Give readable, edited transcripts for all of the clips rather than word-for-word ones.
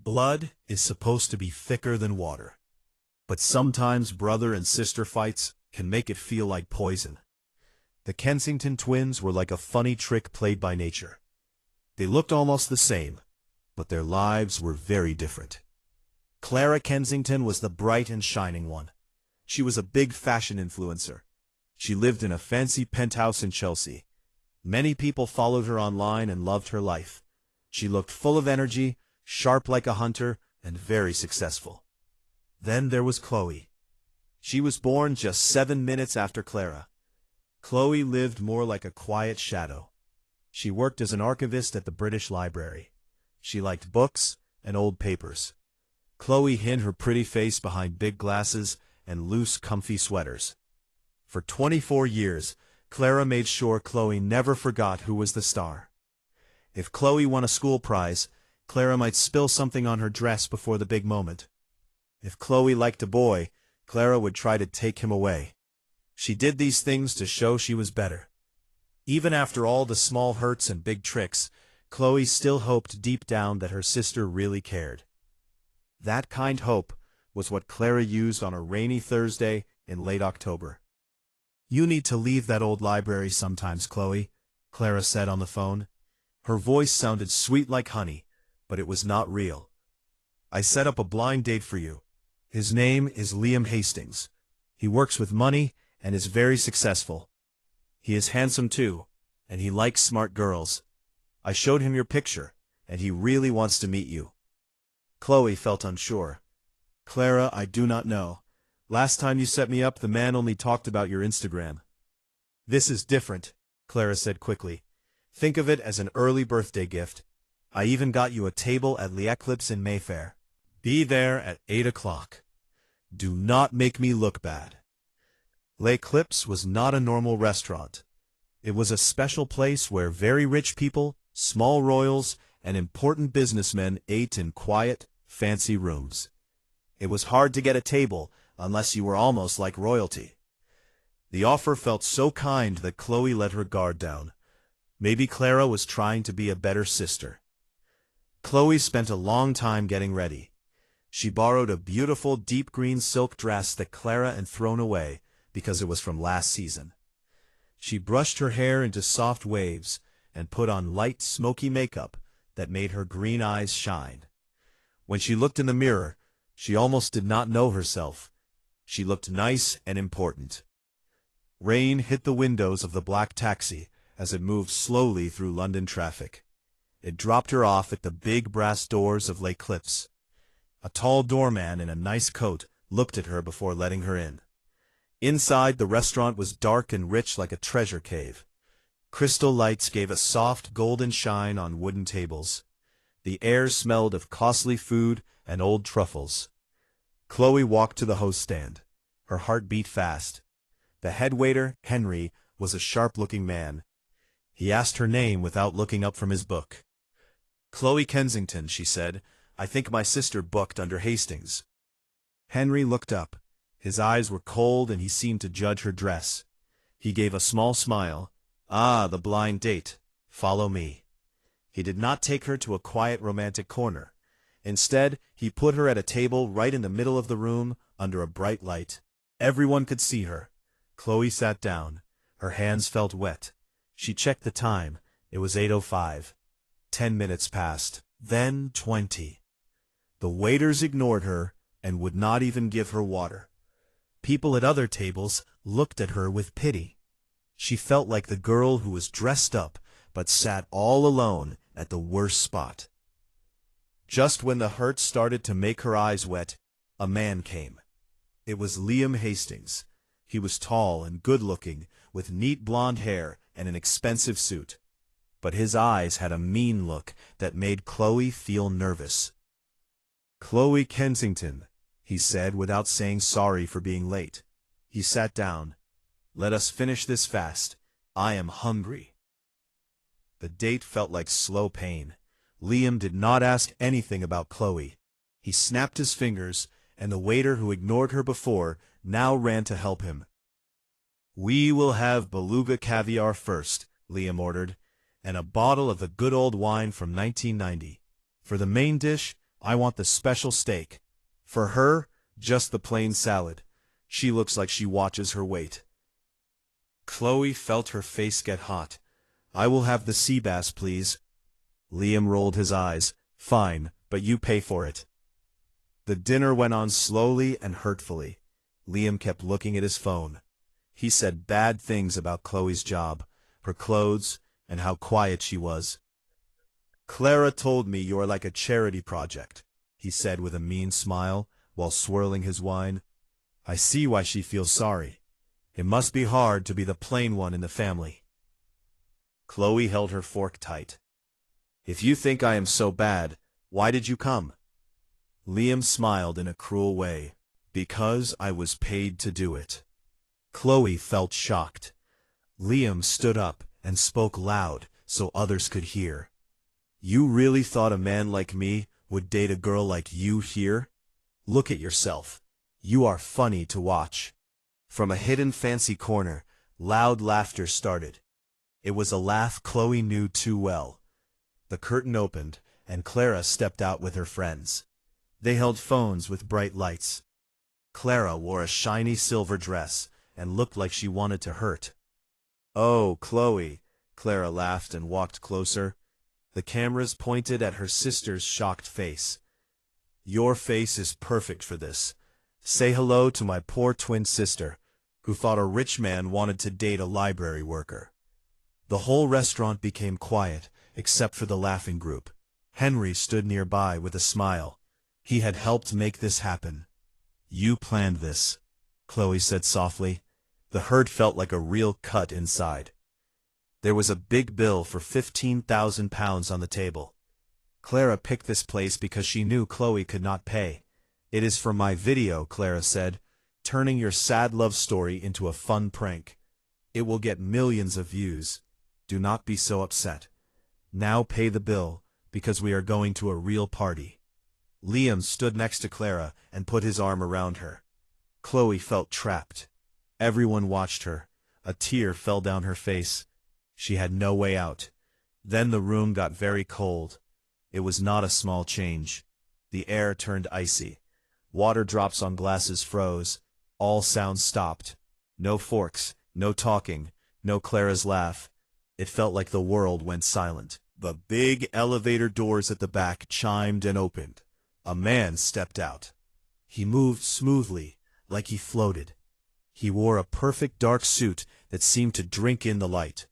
Blood is supposed to be thicker than water, but sometimes brother and sister fights can make it feel like poison. The Kensington twins were like a funny trick played by nature. They looked almost the same, but their lives were very different. Clara Kensington was the bright and shining one. She was a big fashion influencer. She lived in a fancy penthouse in Chelsea. Many people followed her online and loved her life. She looked full of energy, sharp like a hunter, and very successful. Then there was Chloe. She was born just 7 minutes after Clara. Chloe lived more like a quiet shadow. She worked as an archivist at the British Library. She liked books and old papers. Chloe hid her pretty face behind big glasses and loose, comfy sweaters. For 24 years, Clara made sure Chloe never forgot who was the star. If Chloe won a school prize, Clara might spill something on her dress before the big moment. If Chloe liked a boy, Clara would try to take him away. She did these things to show she was better. Even after all the small hurts and big tricks, Chloe still hoped deep down that her sister really cared. That kind hope was what Clara used on a rainy Thursday in late October. "You need to leave that old library sometimes, Chloe," Clara said on the phone. Her voice sounded sweet like honey, but it was not real. "I set up a blind date for you. His name is Liam Hastings. He works with money and is very successful. He is handsome too, and he likes smart girls. I showed him your picture, and he really wants to meet you." Chloe felt unsure. "Clara, I do not know. Last time you set me up, the man only talked about your Instagram." "This is different," Clara said quickly. "Think of it as an early birthday gift. I even got you a table at the Eclipse in Mayfair. Be there at 8 o'clock. Do not make me look bad." L'Eclipse was not a normal restaurant. It was a special place where very rich people, small royals, and important businessmen ate in quiet, fancy rooms. It was hard to get a table unless you were almost like royalty. The offer felt so kind that Chloe let her guard down. Maybe Clara was trying to be a better sister. Chloe spent a long time getting ready. She borrowed a beautiful deep green silk dress that Clara had thrown away because it was from last season. She brushed her hair into soft waves and put on light, smoky makeup that made her green eyes shine. When she looked in the mirror, she almost did not know herself. She looked nice and important. Rain hit the windows of the black taxi as it moved slowly through London traffic. It dropped her off at the big brass doors of L'Eclipse. A tall doorman in a nice coat looked at her before letting her in. Inside, the restaurant was dark and rich like a treasure cave. Crystal lights gave a soft golden shine on wooden tables. The air smelled of costly food and old truffles. Chloe walked to the host stand. Her heart beat fast. The head waiter, Henry, was a sharp-looking man. He asked her name without looking up from his book. "Chloe Kensington," she said. "I think my sister booked under Hastings." Henry looked up. His eyes were cold and he seemed to judge her dress. He gave a small smile. "Ah, the blind date. Follow me." He did not take her to a quiet romantic corner. Instead, he put her at a table right in the middle of the room under a bright light. Everyone could see her. Chloe sat down. Her hands felt wet. She checked the time. It was 8:05. 10 minutes passed. Then 20. The waiters ignored her and would not even give her water. People at other tables looked at her with pity. She felt like the girl who was dressed up but sat all alone at the worst spot. Just when the hurt started to make her eyes wet, a man came. It was Liam Hastings. He was tall and good-looking, with neat blonde hair and an expensive suit. But his eyes had a mean look that made Chloe feel nervous. "Chloe Kensington," he said without saying sorry for being late. He sat down. "Let us finish this fast. I am hungry." The date felt like slow pain. Liam did not ask anything about Chloe. He snapped his fingers, and the waiter who ignored her before now ran to help him. "We will have beluga caviar first," Liam ordered, "and a bottle of the good old wine from 1990. For the main dish, I want the special steak. For her, just the plain salad. She looks like she watches her weight. Chloe felt her face get hot. I will have the sea bass, please. Liam rolled his eyes. Fine, but you pay for it. The dinner went on slowly and hurtfully. Liam kept looking at his phone. He said bad things about Chloe's job, her clothes, and how quiet she was. Clara told me you're like a charity project, he said with a mean smile while swirling his wine. I see why she feels sorry. It must be hard to be the plain one in the family. Chloe held her fork tight. If you think I am so bad, why did you come? Liam smiled in a cruel way. Because I was paid to do it. Chloe felt shocked. Liam stood up and spoke loud so others could hear. You really thought a man like me would date a girl like you here? Look at yourself. You are funny to watch. From a hidden fancy corner, loud laughter started. It was a laugh Chloe knew too well. The curtain opened, and Clara stepped out with her friends. They held phones with bright lights. Clara wore a shiny silver dress and looked like she wanted to hurt. Oh, Chloe, Clara laughed and walked closer. The cameras pointed at her sister's shocked face. Your face is perfect for this. Say hello to my poor twin sister, who thought a rich man wanted to date a library worker. The whole restaurant became quiet, except for the laughing group. Henry stood nearby with a smile. He had helped make this happen. You planned this, Chloe said softly. The hurt felt like a real cut inside. There was a big bill for £15,000 on the table. Clara picked this place because she knew Chloe could not pay. It is for my video, Clara said, turning your sad love story into a fun prank. It will get millions of views. Do not be so upset. Now pay the bill, because we are going to a real party. Liam stood next to Clara and put his arm around her. Chloe felt trapped. Everyone watched her. A tear fell down her face. She had no way out. Then the room got very cold. It was not a small change. The air turned icy. Water drops on glasses froze. All sounds stopped. No forks, no talking, no Clara's laugh. It felt like the world went silent. The big elevator doors at the back chimed and opened. A man stepped out. He moved smoothly, like he floated. He wore a perfect dark suit that seemed to drink in the light.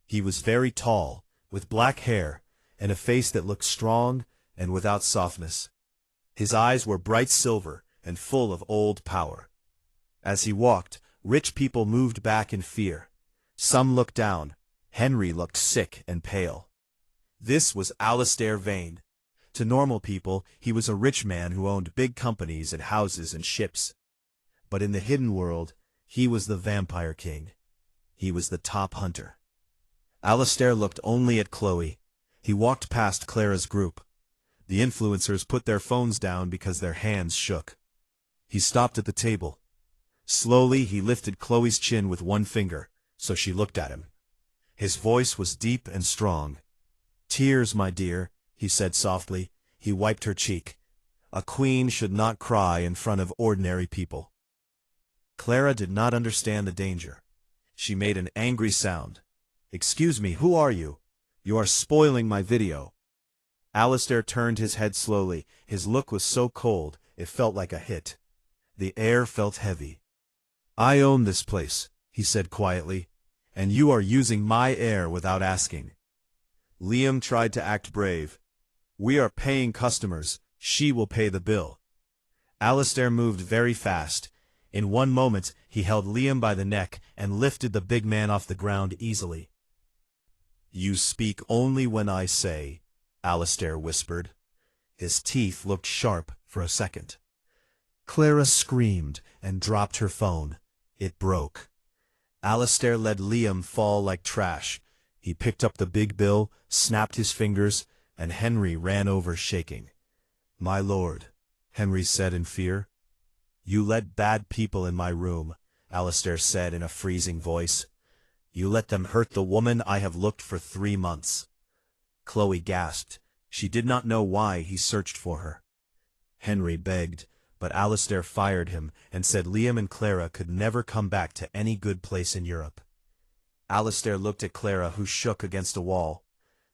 He was very tall, with black hair, and a face that looked strong and without softness. His eyes were bright silver and full of old power. As he walked, rich people moved back in fear. Some looked down. Henry looked sick and pale. This was Alistair Vane. To normal people, he was a rich man who owned big companies and houses and ships. But in the hidden world, he was the vampire king. He was the top hunter. Alistair looked only at Chloe. He walked past Clara's group. The influencers put their phones down because their hands shook. He stopped at the table. Slowly, he lifted Chloe's chin with one finger, so she looked at him. His voice was deep and strong. Tears, my dear, he said softly. He wiped her cheek. A queen should not cry in front of ordinary people. Clara did not understand the danger. She made an angry sound. Excuse me, who are you? You are spoiling my video. Alistair turned his head slowly. His look was so cold, it felt like a hit. The air felt heavy. I own this place, he said quietly, and you are using my air without asking. Liam tried to act brave. We are paying customers. She will pay the bill. Alistair moved very fast. In one moment, he held Liam by the neck and lifted the big man off the ground easily. You speak only when I say, Alistair whispered. His teeth looked sharp for a second. Clara screamed and dropped her phone. It broke. Alistair let Liam fall like trash. He picked up the big bill, snapped his fingers, and Henry ran over shaking. My lord, Henry said in fear. You let bad people in my room, Alistair said in a freezing voice. You let them hurt the woman I have looked for 3 months. Chloe gasped. She did not know why he searched for her. Henry begged, but Alistair fired him and said Liam and Clara could never come back to any good place in Europe. Alistair looked at Clara, who shook against a wall.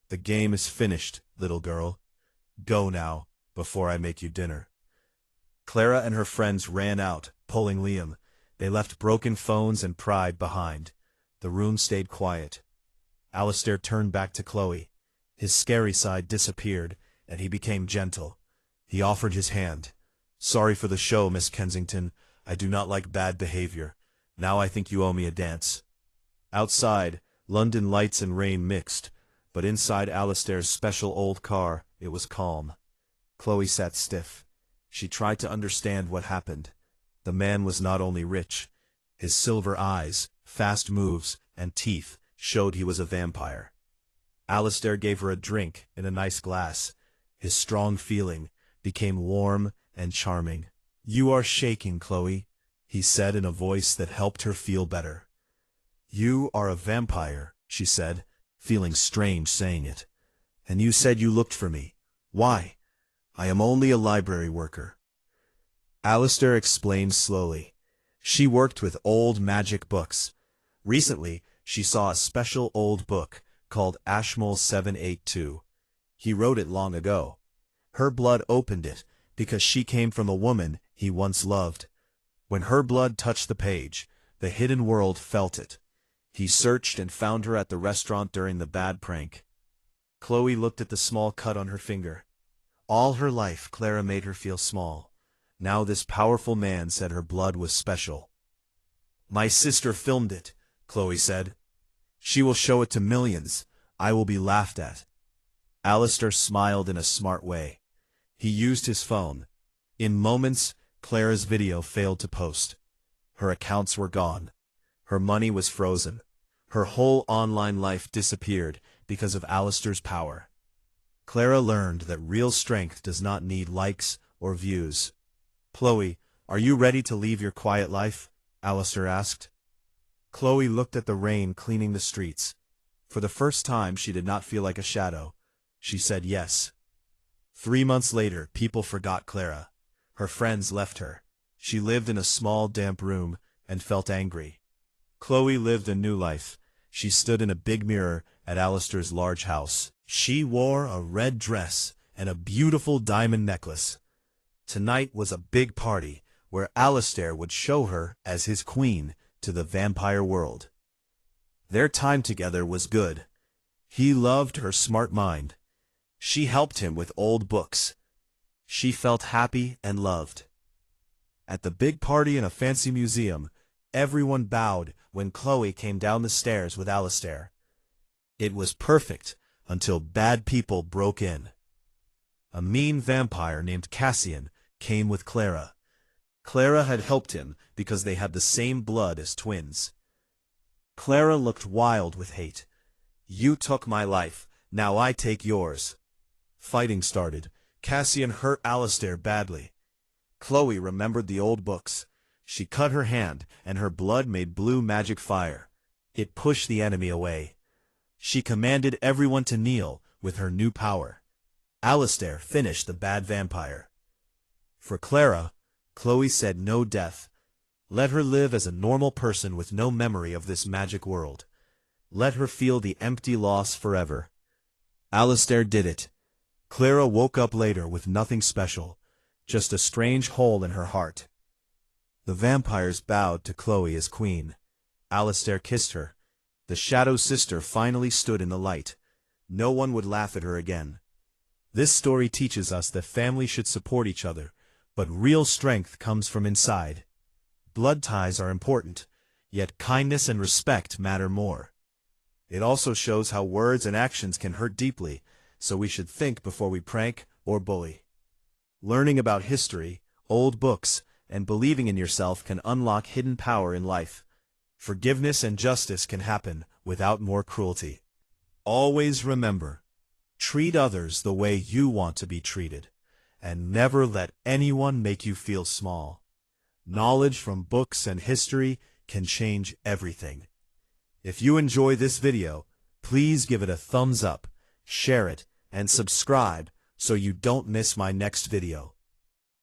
"The game is finished, little girl. Go now, before I make you dinner." Clara and her friends ran out, pulling Liam. They left broken phones and pride behind. The room stayed quiet. Alistair turned back to Chloe. His scary side disappeared, and he became gentle. He offered his hand. "Sorry for the show, Miss Kensington. I do not like bad behavior. Now I think you owe me a dance." Outside, London lights and rain mixed, but inside Alistair's special old car, it was calm. Chloe sat stiff. She tried to understand what happened. The man was not only rich. His silver eyes, fast moves, and teeth showed he was a vampire. Alistair gave her a drink in a nice glass. His strong feeling became warm and charming. "You are shaking, Chloe," he said in a voice that helped her feel better. "You are a vampire," she said, feeling strange saying it. "And you said you looked for me. Why? I am only a library worker." Alistair explained slowly. She worked with old magic books. Recently, she saw a special old book called Ashmole 782. He wrote it long ago. Her blood opened it because she came from a woman he once loved. When her blood touched the page, the hidden world felt it. He searched and found her at the restaurant during the bad prank. Chloe looked at the small cut on her finger. All her life, Clara made her feel small. Now this powerful man said her blood was special. "My sister filmed it," Chloe said. "She will show it to millions. I will be laughed at." Alistair smiled in a smart way. He used his phone. In moments, Clara's video failed to post. Her accounts were gone. Her money was frozen. Her whole online life disappeared because of Alistair's power. Clara learned that real strength does not need likes or views. "Chloe, are you ready to leave your quiet life?" Alistair asked. Chloe looked at the rain cleaning the streets. For the first time, she did not feel like a shadow. She said yes. 3 months later, people forgot Clara. Her friends left her. She lived in a small, damp room and felt angry. Chloe lived a new life. She stood in a big mirror at Alistair's large house. She wore a red dress and a beautiful diamond necklace. Tonight was a big party where Alistair would show her as his queen to the vampire world. Their time together was good. He loved her smart mind. She helped him with old books. She felt happy and loved. At the big party in a fancy museum, everyone bowed when Chloe came down the stairs with Alistair. It was perfect until bad people broke in. A mean vampire named Cassian came with Clara. Clara had helped him because they had the same blood as twins. Clara looked wild with hate. "You took my life, now I take yours." Fighting started. Cassian hurt Alistair badly. Chloe remembered the old books. She cut her hand, and her blood made blue magic fire. It pushed the enemy away. She commanded everyone to kneel with her new power. Alistair finished the bad vampire. For Clara, Chloe said no death. Let her live as a normal person with no memory of this magic world. Let her feel the empty loss forever. Alistair did it. Clara woke up later with nothing special, just a strange hole in her heart. The vampires bowed to Chloe as queen. Alistair kissed her. The shadow sister finally stood in the light. No one would laugh at her again. This story teaches us that family should support each other, but real strength comes from inside. Blood ties are important, yet kindness and respect matter more. It also shows how words and actions can hurt deeply, so we should think before we prank or bully. Learning about history, old books, and believing in yourself can unlock hidden power in life. Forgiveness and justice can happen without more cruelty. Always remember, treat others the way you want to be treated, and never let anyone make you feel small. Knowledge from books and history can change everything. If you enjoy this video, please give it a thumbs up, share it, and subscribe so you don't miss my next video.